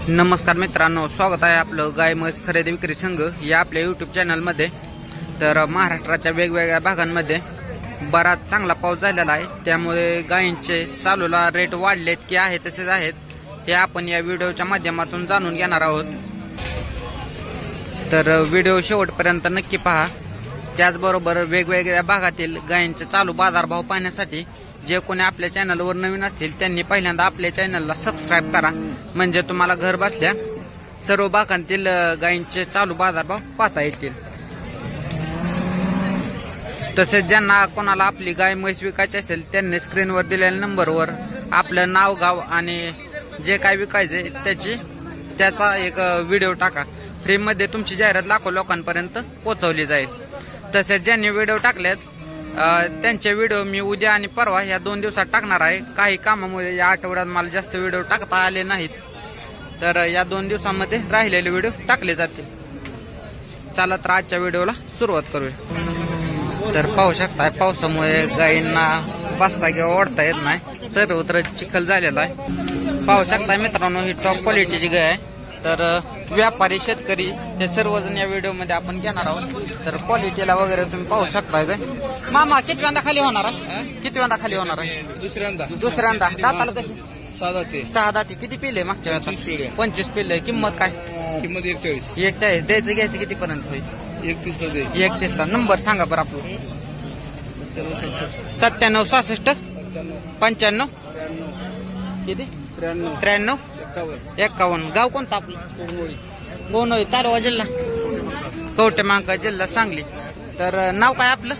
नमस्कार मित्रांनो, स्वागत आहे आपलं गाय म्हैस खरेदी विक्री संघ या आपल्या यूट्यूब चॅनलमध्ये। तर महाराष्ट्राच्या वेगवेगळ्या भागांमध्ये बराच चांगला पाऊस झालेला आहे, त्यामुळे गायींचे चालूला रेट वाढलेत की आहे तसेच आहेत हे आपण या व्हिडिओच्या माध्यमातून जाणून घेणार आहोत। तर व्हिडिओ शेवटपर्यंत नक्की पहा। त्याचबरोबर वेगवेगळ्या भागातील गायींचे चालू बाजारभाव पाहण्यासाठी जे कोणी आपल्या चॅनलवर नवीन असतील त्यांनी पहिल्यांदा आपल्या चॅनलला सबस्क्राइब करा, म्हणजे तुम्हाला घर बसल्या सर्व भागांतील गायींचे चालू बाजारभाव पाहता येतील। तसेच ज्यांना कोणाला आपली गाय म्हैस विकायची असेल त्यांनी स्क्रीनवर दिलेल्या नंबरवर आपलं नाव, गाव आणि जे काय विकायचे त्याचा एक व्हिडिओ टाका। फ्रीमध्ये तुमची जाहिरात लाखो लोकांपर्यंत पोहोचवली जाईल। तसेच ज्यांनी व्हिडिओ टाकलेत त्यांचे व्हिडिओ मी उद्या आणि परवा या 2 दिवसात टाकणार आहे। काही कामामुळे या आठवड्यात मला जास्त व्हिडिओ टाकता आले नाहीत, तर या 2 दिवसांमध्ये राहिलेले व्हिडिओ टाकले जातील। चला तर आजच्या व्हिडिओला सुरुवात करूया। तर पाहू शकता पावसामुळे गायींना बसता किंवा ओढता येत नाही, सर्वत्र चिखल झालेला आहे। पाहू शकता मित्रांनो, ही टॉप क्वालिटीची गाय आहे। तर व्यापारी शेतकरी हे सर्वजण या व्हिडिओ मध्ये आपण घेणार आहोत। तर क्वालिटीला वगैरे तुम्ही पाहू शकता। मामा किती वेळा खाली होणार आहे? किती वेळा खाली होणार आहे? दुसऱ्यांदा दाताला कशी? 6 दाती। किती पिले मागच्या वेळेला? 25 पिले। किंमत काय? किंमत 41 द्यायचं घ्यायचं किती पर्यंत होईल? 31 ला। नंबर सांगा बरं आपलं। 97 66 95 किती 93 51। गाव कोणतं आपलं? कोणोळी तालुका जिल्हा कवठेमहांकाळ जिल्हा सांगली। तर नाव काय आपलं?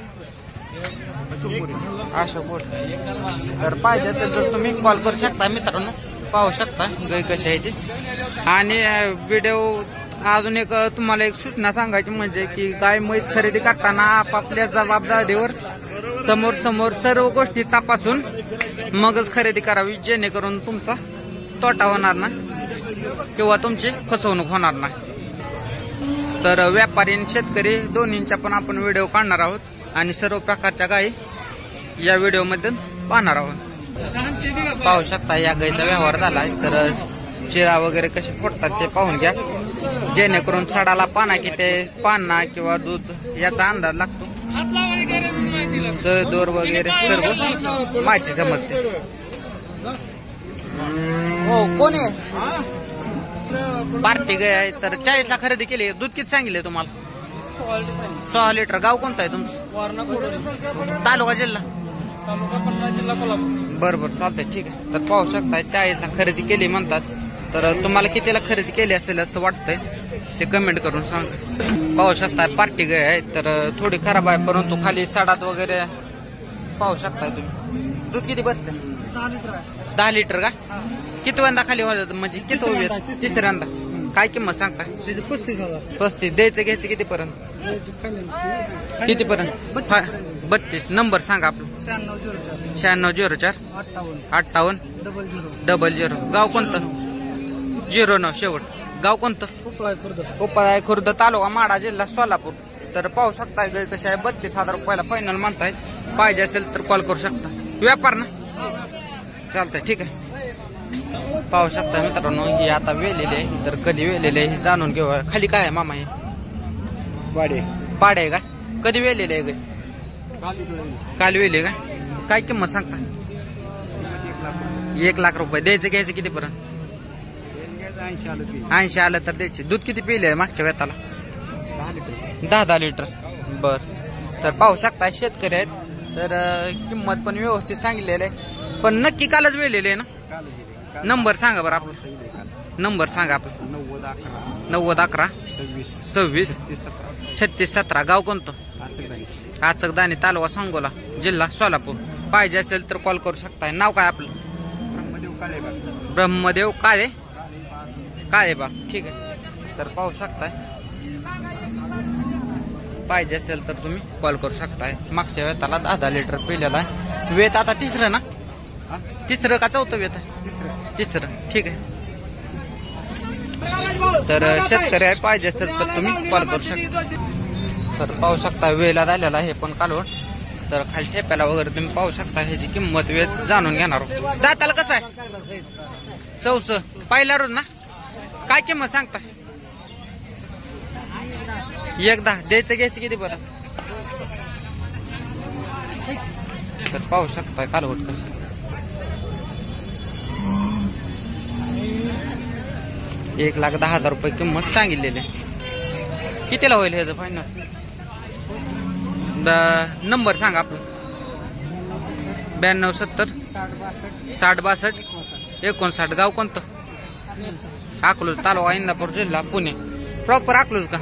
अशोक। तर पाहिजे असेल तर तुम्ही कॉल करू शकता मित्रांनो। पाहू शकता गाय कशी आहे ती। आणि व्हिडिओ अजून एक तुम्हाला एक सूचना सांगायची म्हणजे की गाय म्हैस खरेदी करताना आपापल्या जबाबदारीवर समोर सर्व गोष्टी तपासून मगच खरेदी करावी, जेणेकरून तुमचा तोटा होणार नाही किंवा तुमची फसवणूक होणार नाही। तर व्यापारी आणि शेतकरी दोन्हींच्या पण आपण व्हिडिओ काढणार आहोत आणि सर्व प्रकारच्या गायी या व्हिडिओ मध्ये पाहणार आहोत। पाहू शकता या गायीचा व्यवहार झाला आहे। तर चिरा वगैरे कसे फुटतात ते पाहून घ्या, जेणेकरून सडाला पाना किती पाना किंवा दूध याचा अंदाज लागतो। दोर वगैरे सर्व माहिती समजते। हो कोण आहे? पार्टी गाय आहे। तर 40 ला खरेदी केली। दूध किती सांगितले तुम्हाला? 6 लिटर। गाव कोणतं आहे तुमचं? तालुका जिल्हा बरोबर चालतंय, ठीक आहे। तर पाहू शकता 40 ला खरेदी केली म्हणतात। तर तुम्हाला कितीला खरेदी केली असेल असं वाटतंय ते कमेंट करून सांगा। पाहू शकता पार्टी गाय आहे। तर थोडी खराब आहे, परंतु खाली सडात वगैरे पाहू शकता तुम्ही। दूध किती बसते? 10 लिटर का? किती वेळा खाली होत म्हणजे किती? तिसऱ्यांदा। काय किंमत सांगता? 35 द्यायचं घ्यायचं किती पर्यंत? किती पर्यंत? 32। नंबर सांगा आपलं। 96 04 58 00। गाव कोणतं? 09 शेवट। गाव कोणतं? उपळा खुर्द तालुका माडा जिल्हा सोलापूर। तर पाहू शकता गाय कशी आहे। 32,000 रुपयाला फायनल म्हणताय। पाहिजे असेल तर कॉल करू शकता। व्यापार ना चालतंय, ठीक आहे। पाहू शकता मित्रांनो, ही आता वेलेली आहे। तर कधी वेलेली आहे हे जाणून घेऊ। खाली काय आहे मामा? हे पाडे आहे का? कधी वेलेली आहे गाय? काल वेले का? काय किंमत सांगता? 1 लाख रुपये। द्यायचं घ्यायचं किती पर्यंत? 80 आलं तर द्यायचे। दूध किती पिले आहे मागच्या वेताला? 10 लिटर। बर। तर पाहू शकता शेतकरी आहेत। तर किंमत पण व्यवस्थित सांगितलेली आहे, पण नक्की कालच वेलेले आहे ना? नंबर सांगा बरं आपला। नंबर सांगा आपला। 90 11 26 36 17। गाव कोणतं? आचकदानी तालुका सांगोला जिल्हा सोलापूर। पाहिजे असेल तर कॉल करू शकता। नाव काय आपलं? ब्रह्मदेव काळे बा, ठीक आहे। तर पाहू शकताय पाहिजे असेल तर तुम्ही कॉल करू शकताय। मागच्या वेताला 10 लिटर पिलेला आहे। वेत आता तिसरं ना? तिसरं का चौथं वेत आहे? तिसरं, ठीक आहे। तर शेतकरी आहे, पाहिजे असेल तर तुम्ही कॉल करू शकता। तर पाहू शकता वेला झालेला आहे पण कालवण। तर खाली ठेप्याला वगैरे तुम्ही पाहू शकता। ह्याची किंमत वेळ जाणून घेणार आहोत। दाताला कसं आहे? 64 पहिला रोज ना? काय किंमत सांगता? 1.10 द्यायचं घ्यायचं किती बरं? तर पाहू शकता कालवट कसं. 1,10,000 रुपये किंमत सांगितलेली. कितीला होईल हे फायनल? नंबर सांगा आपलं. 92 70 60 62 59. गाव कोणतं? अकलूज तालुका इंदापूर जिल्हा पुणे. प्रॉपर अकलूज का?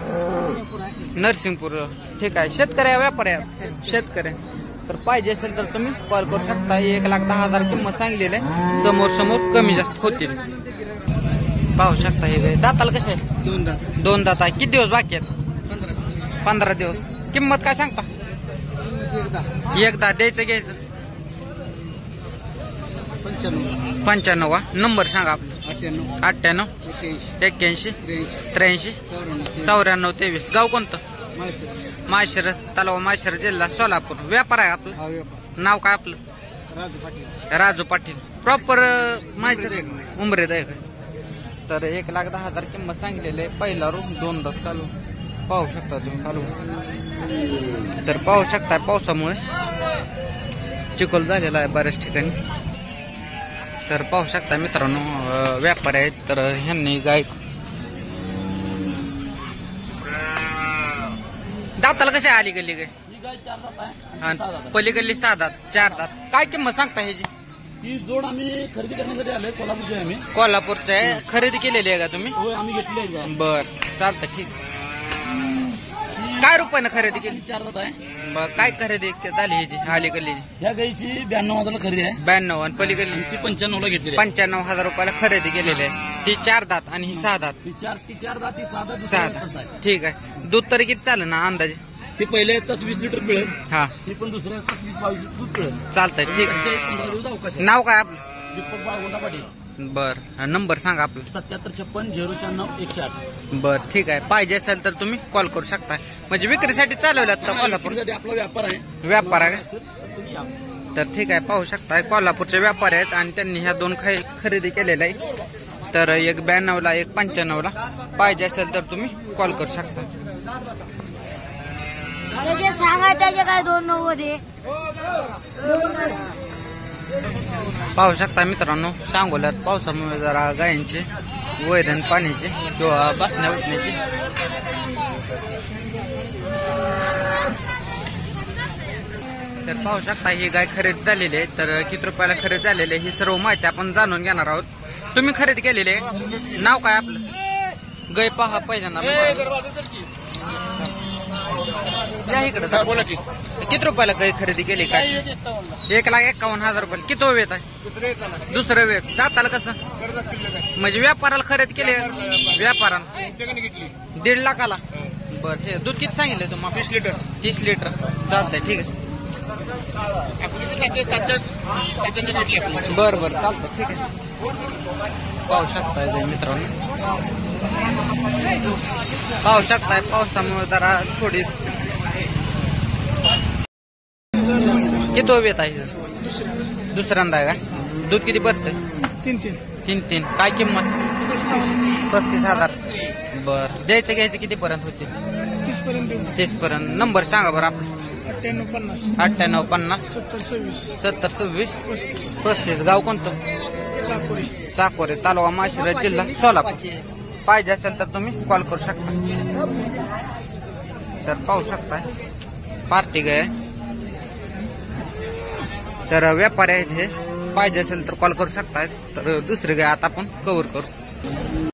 नरसिंगपूर. ठीक आहे. शेतकरी आहे व्यापारी आहे? शेतकरी. तर पाहिजे असेल तर तुम्ही कॉल करू शकता. 1,10,000 किंमत सांगलेली आहे. समोर कमी जास्त होतील. पाहू शकता. हे दाताला कसे आहे? 2 दात आहे. किती दिवस बाकी आहेत? 15 दिवस. किंमत काय सांगता? 1.10 द्यायचं घ्यायचं? 95. नंबर सांगा आपला. 98 81 83 94 23. गाव कोणतं? माळशिरस तालुका माळशिरस जिल्हा सोलापूर. व्यापार आहे आपलं? नाव काय आपलं? राजू पाटील. प्रॉपर माळशिरस उंबरेत आहे. तर 1,10,000 किंमत सांगितलेली आहे. पहिला रूम 2 दात चालू. पाहू शकता तुम्ही चालू. तर पाहू शकता पावसामुळे चिखल झालेला आहे बऱ्याच ठिकाणी. तर पाहू शकता मित्रांनो व्यापारी आहेत. तर ह्यांनी गाय दाताला कशी आली गल्ली गाय? पलीकडली 6 दात 4 दात. काय किंमत सांगता ह्याची? ही जोड आम्ही खरेदी करण्यासाठी आलोय. कोल्हापूरचे आहे आम्ही. कोल्हापूरचं आहे. खरेदी केलेली आहे का तुम्ही? होय आम्ही घेतली आहे. बर चालतं. ठीक. काय रुपयानं खरेदी केली? 4 दात आहे. काय खरेदी झाली ह्याची अलीकडली? ह्या गाईची 92,000 खरेदी आहे. 92. आणि पलीकडली ती 95ला घेतली. 95,000 रुपयाला खरेदी केलेली आहे. ती 4 दात आणि ही 6 दात. ती चार दात, ती 6 दात. 6 दात. ठीक आहे. दूध तरी किती चालेल ना अंदाजे? ते पहिले 20 लिटर पिळेल. हा. ती पण दुसऱ्या 20-22 लिटर दूध पिळेल. चालतंय. ठीक आहे. 15 दिवस अवकाश आहे. नाव काय आपलं? दीपक बाळगोंडा पाटील. बर. नंबर सांगा आपला. 7756 096 108. बर ठीक आहे. पाहिजे असेल तर तुम्ही कॉल करू शकता. म्हणजे विक्रीसाठी चालवल्यात का कोल्हापूर? आपला व्यापार आहे. व्यापार आहे. तर ठीक आहे. पाहू शकता कोल्हापूरचे व्यापारी आहेत आणि त्यांनी ह्या 2 खरेदी केलेल्या आहे. तर एक 92ला एक 95ला. पाहिजे असेल तर तुम्ही कॉल करू शकता. सांगा त्याचे काय 290. पाहू शकता मित्रांनो सांगोल्यात पावसामुळे जरा गायांचे वैरण पाण्याचे किंवा बसण्या उठण्याचे तर पाहू शकता ही गाय खरेदी झालेली आहे. तर किती रुपयाला खरेदी झालेली आहे ही सर्व माहिती आपण जाणून घेणार आहोत. तुम्ही खरेदी केलेली आहे. नाव काय आपलं? गाय पहा पहिल्यांदा इकडे बोला. किती रुपयाला गाय खरेदी केली? काय 1,51,000 रुपये. किती वेत आहे? दुसरं वेत. दाताला कसं? म्हणजे व्यापाराला खरेदी केली? व्यापाराला 1.5 लाखाला. बरं ठीक आहे. दूध किती सांगितलं तुम्हाला? 30 लिटर. चालतंय. ठीक आहे. बरं बरं चालतं. ठीक आहे. पाहू शकताय मित्रांनो. पाहू शकताय पावसामुळे जरा थोडी किती वेत आहे? दुसऱ्यांदा आहे का? दूध किती बसतंय? 3. काय किंमत? 35,000. बर. द्यायचं घ्यायचं किती पर्यंत होते? 30 पर्यंत. नंबर सांगा बरं आपलं. 98 50 70 26 35. गाव कोणतं? चाकोरे तालुका माळशिरस जिल्हा सोलापूर. पाहिजे असेल तर तुम्ही कॉल करू शकता. तर पाहू शकता पार्टी गाय. तर व्यापारी आहेत हे. पाहिजे असेल तर कॉल करू शकता. तर दुसरी गाय आता आपण कव्हर करू.